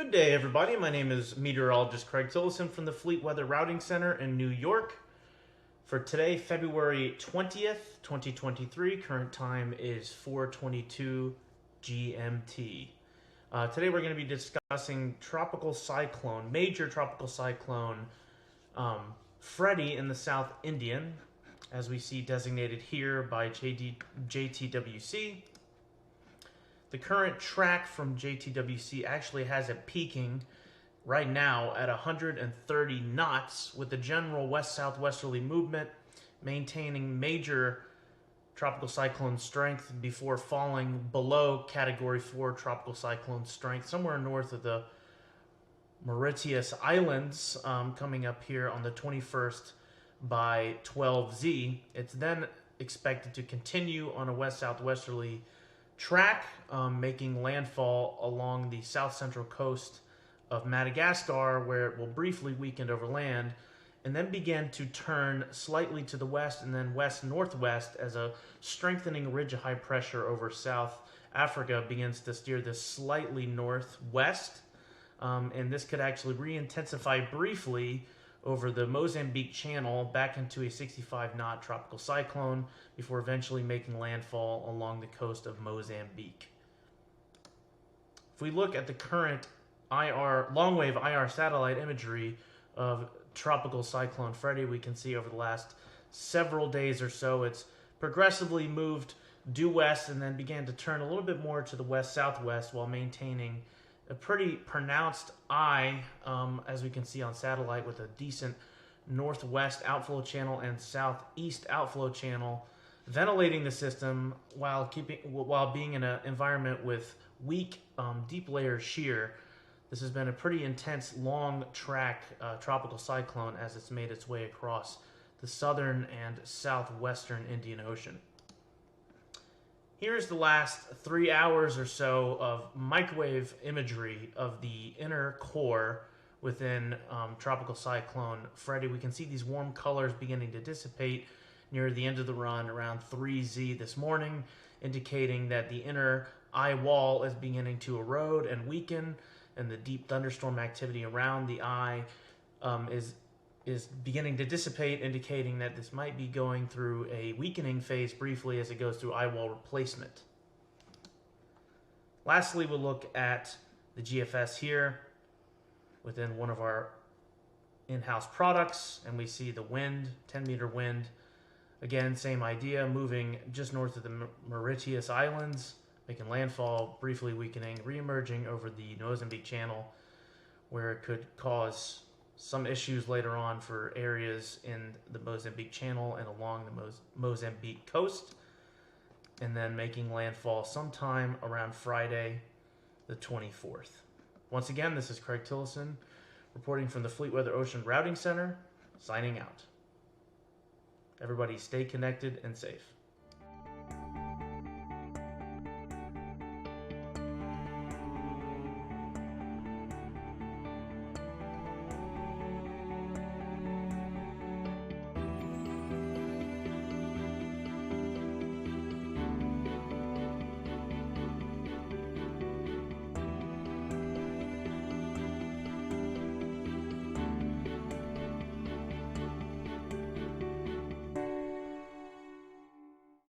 Good day, everybody. My name is Meteorologist Craig Tillison from the Fleetweather Routing Center in New York. For today, February 20th, 2023, current time is 4:22 GMT. Today we're going to be discussing Tropical Cyclone, major Tropical Cyclone Freddy in the South Indian, as we see designated here by JTWC. The current track from JTWC actually has it peaking right now at 130 knots with the general west-southwesterly movement, maintaining major tropical cyclone strength before falling below Category 4 tropical cyclone strength, somewhere north of the Mauritius Islands, coming up here on the 21st by 12Z. It's then expected to continue on a west-southwesterly track, making landfall along the south-central coast of Madagascar, where it will briefly weaken over land, and then begin to turn slightly to the west and then west-northwest as a strengthening ridge of high pressure over South Africa begins to steer this slightly northwest. And this could actually re-intensify briefly over the Mozambique Channel back into a 65-knot tropical cyclone before eventually making landfall along the coast of Mozambique. If we look at the current long-wave IR satellite imagery of Tropical Cyclone Freddy, we can see over the last several days or so it's progressively moved due west and then began to turn a little bit more to the west-southwest while maintaining a pretty pronounced eye, as we can see on satellite, with a decent northwest outflow channel and southeast outflow channel, ventilating the system while being in an environment with weak, deep layer shear. This has been a pretty intense, long track tropical cyclone as it's made its way across the southern and southwestern Indian Ocean. Here's the last 3 hours or so of microwave imagery of the inner core within Tropical Cyclone Freddy. We can see these warm colors beginning to dissipate near the end of the run around 3Z this morning, indicating that the inner eye wall is beginning to erode and weaken, and the deep thunderstorm activity around the eye is beginning to dissipate, indicating that this might be going through a weakening phase briefly as it goes through eye wall replacement. Lastly, we'll look at the GFS here within one of our in-house products, and we see the wind, 10-meter wind. Again, same idea, moving just north of the Mauritius Islands, making landfall, briefly weakening, re-emerging over the Mozambique Channel, where it could cause some issues later on for areas in the Mozambique Channel and along the Mozambique coast, and then making landfall sometime around Friday the 24th. Once again, this is Craig Tillison reporting from the Fleetweather Ocean Routing Center, signing out. Everybody stay connected and safe.